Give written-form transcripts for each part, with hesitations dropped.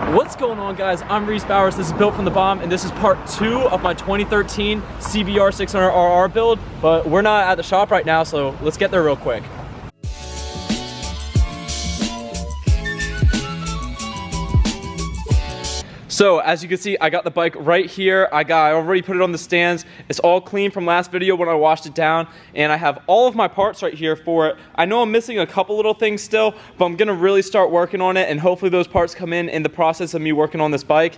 What's going on, guys? I'm Reese Bowers. This is Built from the Bomb, and this is part 2 of my 2013 CBR600RR build. But we're not at the shop right now, so let's get there real quick. So as you can see, I got the bike right here. I already put it on the stands. It's all clean from last video when I washed it down, and I have all of my parts right here for it. I know I'm missing a couple little things still, but I'm gonna really start working on it, and hopefully those parts come in the process of me working on this bike.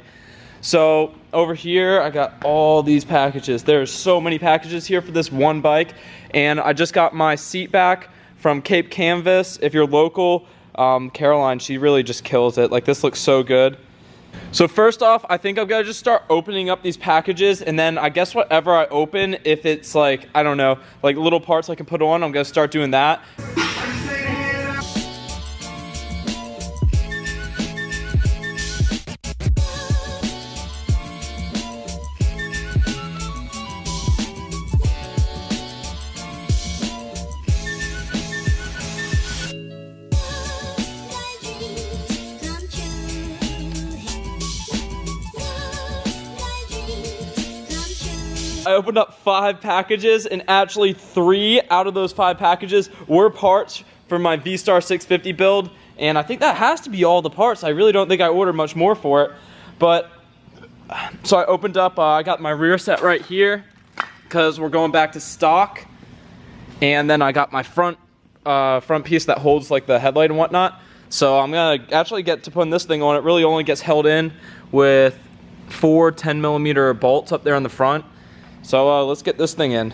So over here, I got all these packages. There's so many packages here for this one bike, and I just got my seat back from Cape Canvas. If you're local, Caroline, she really just kills it. Like, this looks so good. So first off, I think I'm gonna just start opening up these packages, and then I guess whatever I open, if it's like, I don't know, like little parts I can put on, I'm gonna start doing that. I opened up 5 packages, and actually 3 out of those 5 packages were parts for my V-Star 650 build, and I think that has to be all the parts. I really don't think I ordered much more for it, but so I opened up, I got my rear set right here because we're going back to stock, and then I got my front piece that holds like the headlight and whatnot. So I'm gonna actually get to putting this thing on. It really only gets held in with 4 10mm bolts up there on the front. So let's get this thing in.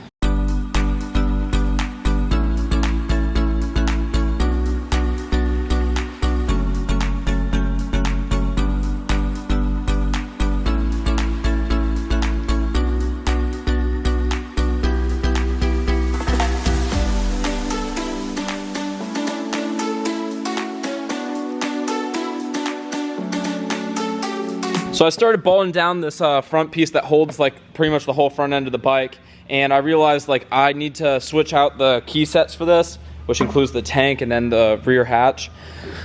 So I started bolting down this front piece that holds like pretty much the whole front end of the bike, and I realized like I need to switch out the key sets for this, which includes the tank and then the rear hatch.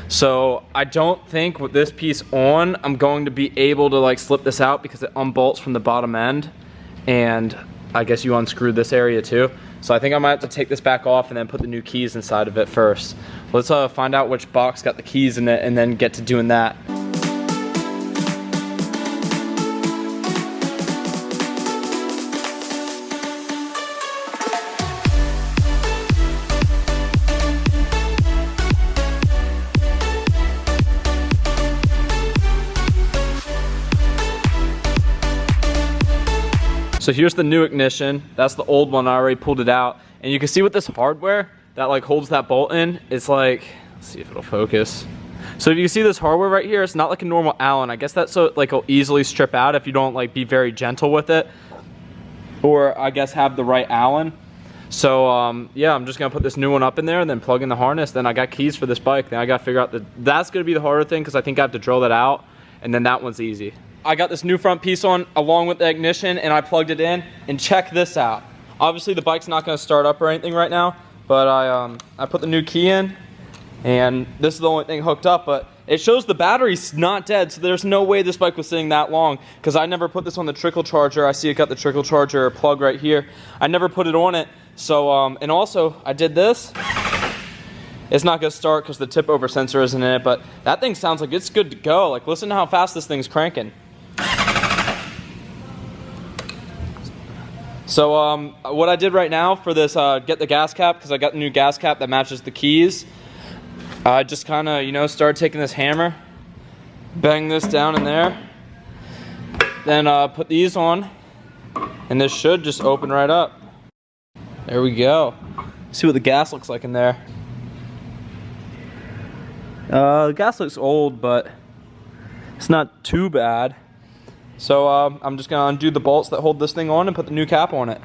So I don't think with this piece on, I'm going to be able to like slip this out because it unbolts from the bottom end, and I guess you unscrew this area too. So I think I might have to take this back off and then put the new keys inside of it first. Let's find out which box got the keys in it and then get to doing that. So here's the new ignition. That's the old one. I already pulled it out. And you can see with this hardware that like holds that bolt in, it's like, let's see if it'll focus. So if you can see this hardware right here, it's not like a normal Allen. I guess that's so like it'll easily strip out if you don't like be very gentle with it, or I guess have the right Allen. So yeah, I'm just gonna put this new one up in there and then plug in the harness. Then I got keys for this bike. Then I gotta figure out that's gonna be the harder thing because I think I have to drill that out, and then that one's easy. I got this new front piece on along with the ignition, and I plugged it in, and check this out. Obviously the bike's not gonna start up or anything right now, but I put the new key in, and this is the only thing hooked up, but it shows the battery's not dead, so there's no way this bike was sitting that long, because I never put this on the trickle charger. I see it got the trickle charger plug right here. I never put it on it, so, and also I did this. It's not gonna start because the tip over sensor isn't in it, but that thing sounds like it's good to go. Like, listen to how fast this thing's cranking. So what I did right now for this, get the gas cap, because I got the new gas cap that matches the keys. I just kind of, you know, started taking this hammer, bang this down in there, then put these on, and this should just open right up. There we go. See what the gas looks like in there. The gas looks old, but it's not too bad. So I'm just gonna undo the bolts that hold this thing on and put the new cap on it.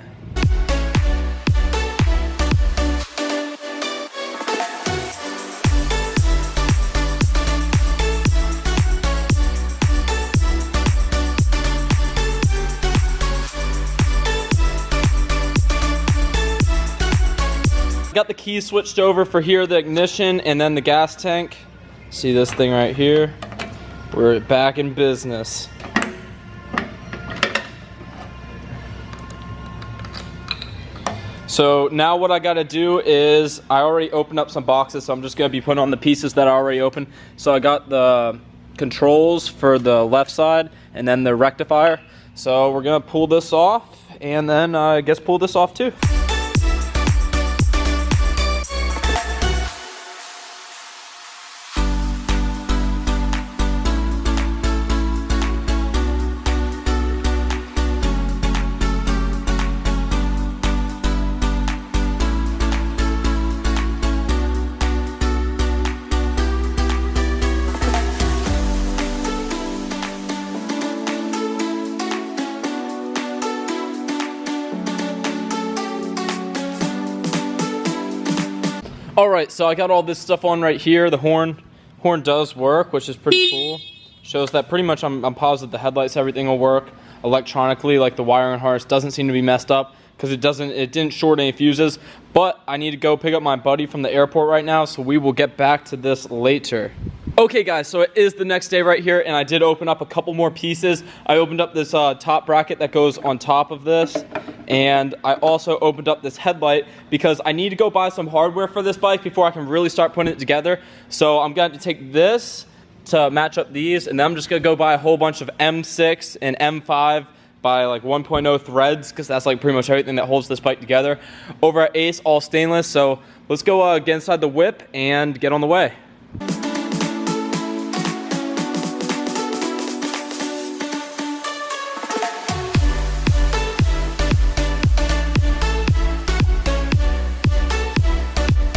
Got the keys switched over for here, the ignition, and then the gas tank. See this thing right here? We're back in business. So now what I gotta do is, I already opened up some boxes, so I'm just gonna be putting on the pieces that I already opened. So I got the controls for the left side and then the rectifier. So we're gonna pull this off and then I guess pull this off too. Alright, so I got all this stuff on right here. The horn does work, which is pretty cool. Shows that pretty much I'm positive the headlights, everything will work electronically, like the wiring harness doesn't seem to be messed up because it didn't short any fuses. But I need to go pick up my buddy from the airport right now, so we will get back to this later. Okay guys, so it is the next day right here, and I did open up a couple more pieces. I opened up this top bracket that goes on top of this, and I also opened up this headlight because I need to go buy some hardware for this bike before I can really start putting it together. So I'm going to take this to match up these, and then I'm just going to go buy a whole bunch of M6 and M5 by like 1.0 threads, because that's like pretty much everything that holds this bike together over at Ace, all stainless. So let's go get inside the whip and get on the way.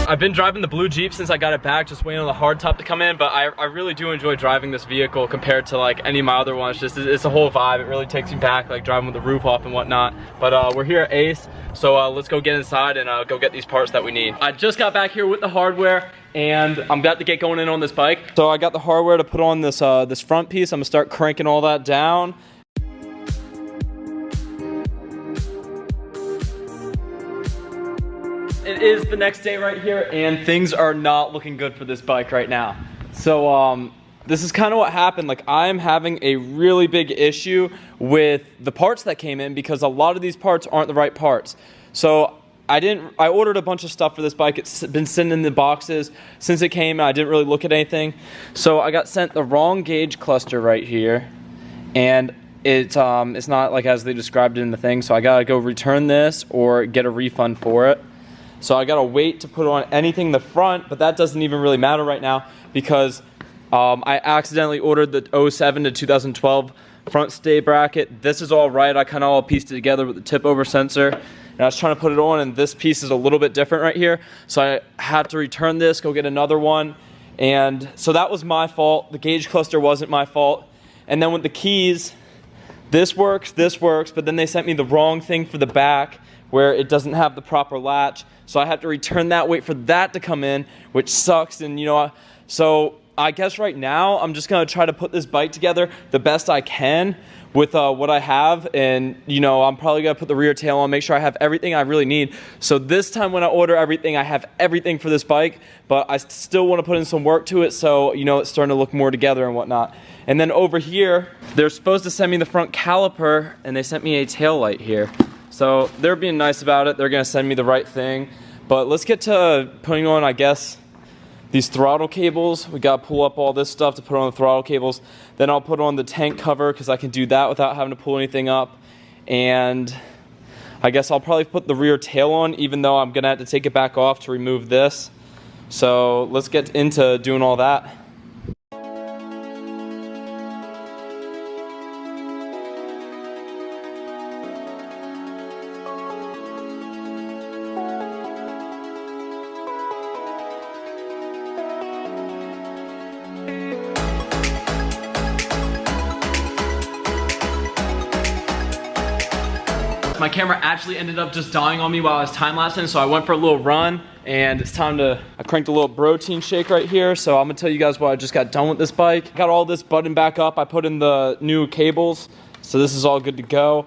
I've been driving the blue Jeep since I got it back, just waiting on the hardtop to come in, but I really do enjoy driving this vehicle compared to like any of my other ones. It's a whole vibe. It really takes me back, like driving with the roof off and whatnot. But we're here at Ace, so let's go get inside and go get these parts that we need. I just got back here with the hardware, and I'm about to get going in on this bike. So I got the hardware to put on this this front piece. I'm gonna start cranking all that down. It is the next day right here, and things are not looking good for this bike right now. So this is kind of what happened. Like, I'm having a really big issue with the parts that came in because a lot of these parts aren't the right parts. So I ordered a bunch of stuff for this bike. It's been sitting in the boxes since it came, and I didn't really look at anything. So I got sent the wrong gauge cluster right here, and it's not like as they described it in the thing. So I gotta go return this or get a refund for it. So I gotta wait to put on anything in the front, but that doesn't even really matter right now because I accidentally ordered the 07 to 2012 front stay bracket. This is all right. I kind of all pieced it together with the tip over sensor, and I was trying to put it on, and this piece is a little bit different right here. So I had to return this, go get another one, and so that was my fault. The gauge cluster wasn't my fault. And then with the keys, this works, but then they sent me the wrong thing for the back, where it doesn't have the proper latch. So I have to return that, wait for that to come in, which sucks. And you know, so I guess right now I'm just gonna try to put this bike together the best I can with what I have. And you know, I'm probably gonna put the rear tail on, make sure I have everything I really need. So this time when I order everything, I have everything for this bike, but I still wanna put in some work to it, so you know, it's starting to look more together and whatnot. And then over here, they're supposed to send me the front caliper, and they sent me a tail light here. So they're being nice about it. They're gonna send me the right thing. But let's get to putting on, I guess, these throttle cables. We gotta pull up all this stuff to put on the throttle cables. Then I'll put on the tank cover because I can do that without having to pull anything up. And I guess I'll probably put the rear tail on, even though I'm gonna have to take it back off to remove this. So let's get into doing all that. My camera actually ended up just dying on me while I was time-lapsing, so I went for a little run, and it's time to, I cranked a little protein shake right here, so I'm gonna tell you guys what I just got done with this bike. Got all this button back up, I put in the new cables, so this is all good to go.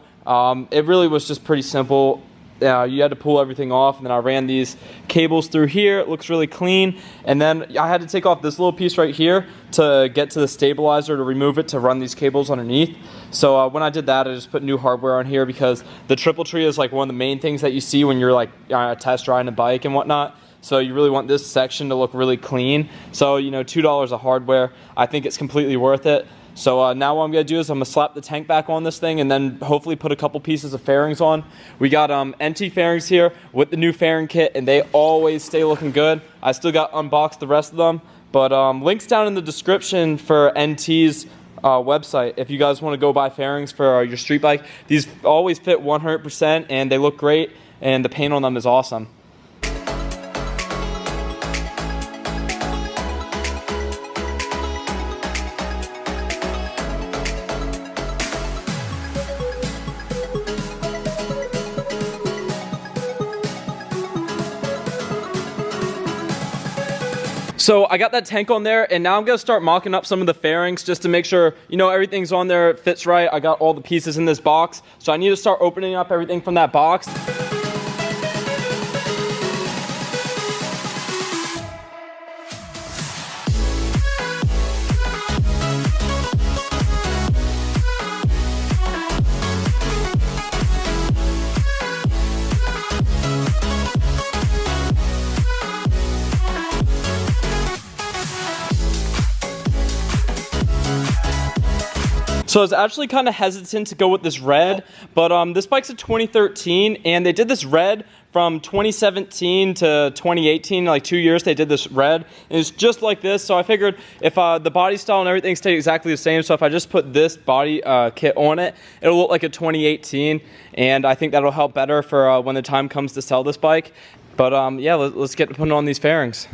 It really was just pretty simple. you had to pull everything off, and then I ran these cables through here. It looks really clean. And then I had to take off this little piece right here to get to the stabilizer to remove it to run these cables underneath. So when I did that, I just put new hardware on here because the triple tree is like one of the main things that you see when you're like test riding a bike and whatnot. So you really want this section to look really clean. So, you know, $2 of hardware, I think it's completely worth it. So now what I'm going to do is I'm going to slap the tank back on this thing and then hopefully put a couple pieces of fairings on. We got NT fairings here with the new fairing kit, and they always stay looking good. I still got unboxed the rest of them, but links down in the description for NT's website if you guys want to go buy fairings for your street bike. These always fit 100% and they look great, and the paint on them is awesome. So I got that tank on there, and now I'm going to start mocking up some of the fairings just to make sure, you know, everything's on there, it fits right. I got all the pieces in this box, so I need to start opening up everything from that box. So I was actually kind of hesitant to go with this red, but this bike's a 2013, and they did this red from 2017 to 2018, like 2 years they did this red, and it's just like this. So I figured if the body style and everything stayed exactly the same, so if I just put this body kit on it, it'll look like a 2018, and I think that'll help better for when the time comes to sell this bike. But yeah, let's get to putting on these fairings.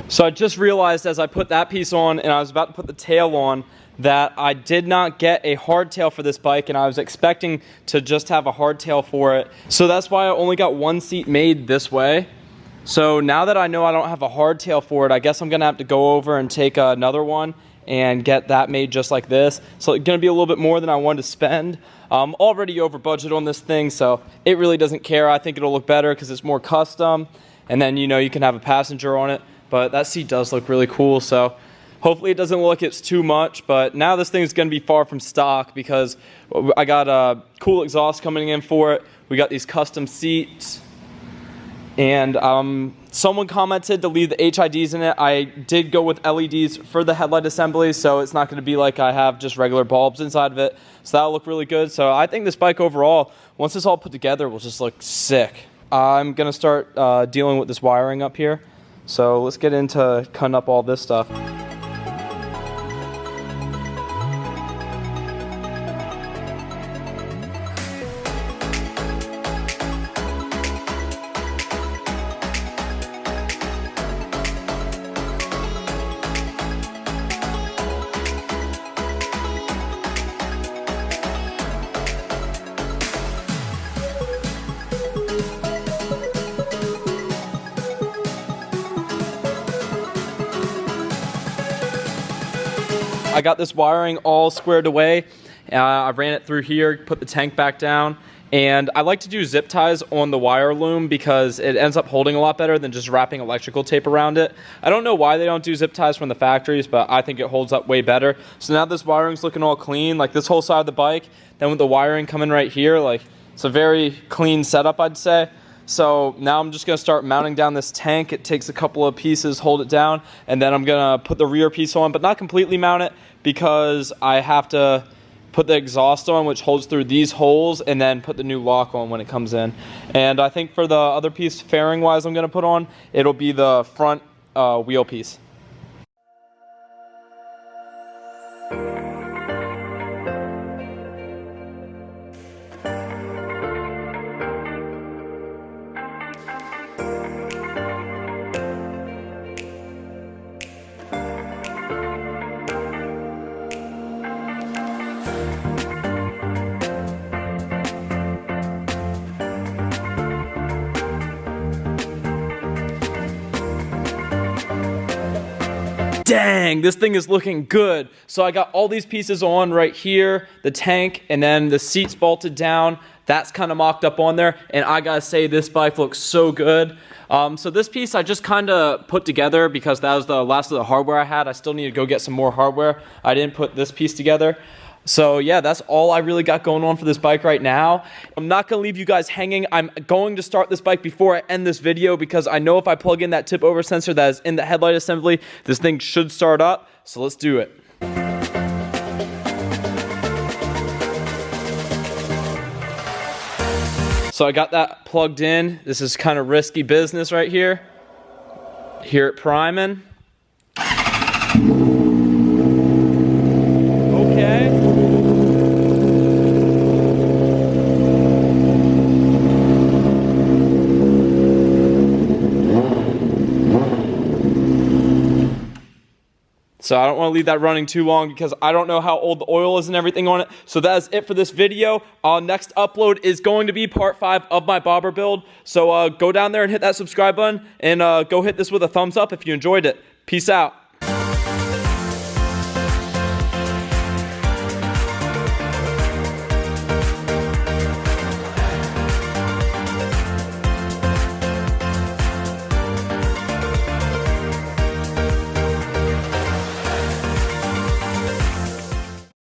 So I just realized as I put that piece on and I was about to put the tail on that I did not get a hardtail for this bike, and I was expecting to just have a hardtail for it. So that's why I only got one seat made this way. So now that I know I don't have a hardtail for it, I guess I'm gonna have to go over and take another one and get that made just like this. So it's gonna be a little bit more than I wanted to spend. I'm already over budget on this thing, so it really doesn't care. I think it'll look better because it's more custom, and then, you know, you can have a passenger on it. But that seat does look really cool, so hopefully it doesn't look like it's too much. But now this thing is going to be far from stock because I got a cool exhaust coming in for it. We got these custom seats, and someone commented to leave the HIDs in it. I did go with LEDs for the headlight assembly, so it's not going to be like I have just regular bulbs inside of it. So that'll look really good. So I think this bike overall, once it's all put together, will just look sick. I'm going to start dealing with this wiring up here. So let's get into cutting up all this stuff. I got this wiring all squared away. I ran it through here, put the tank back down, and I like to do zip ties on the wire loom because it ends up holding a lot better than just wrapping electrical tape around it. I don't know why they don't do zip ties from the factories, but I think it holds up way better. So now this wiring's looking all clean, like this whole side of the bike, then with the wiring coming right here, like it's a very clean setup, I'd say. So now I'm just going to start mounting down this tank. It takes a couple of pieces, hold it down, and then I'm going to put the rear piece on, but not completely mount it because I have to put the exhaust on, which holds through these holes, and then put the new lock on when it comes in. And I think for the other piece, fairing-wise, I'm going to put on, it'll be the front wheel piece. Dang, this thing is looking good. So I got all these pieces on right here, the tank, and then the seats bolted down. That's kind of mocked up on there, and I gotta say, this bike looks so good. So this piece I just kind of put together because that was the last of the hardware I had. I still need to go get some more hardware. I didn't put this piece together. So yeah, that's all I really got going on for this bike right now. I'm not gonna leave you guys hanging. I'm going to start this bike before I end this video because I know if I plug in that tip over sensor that is in the headlight assembly, this thing should start up. So let's do it. So I got that plugged in. This is kind of risky business right here. Hear it priming. Okay. So I don't want to leave that running too long because I don't know how old the oil is and everything on it. So that is it for this video. Next upload is going to be part 5 of my bobber build. So go down there and hit that subscribe button and go hit this with a thumbs up if you enjoyed it. Peace out.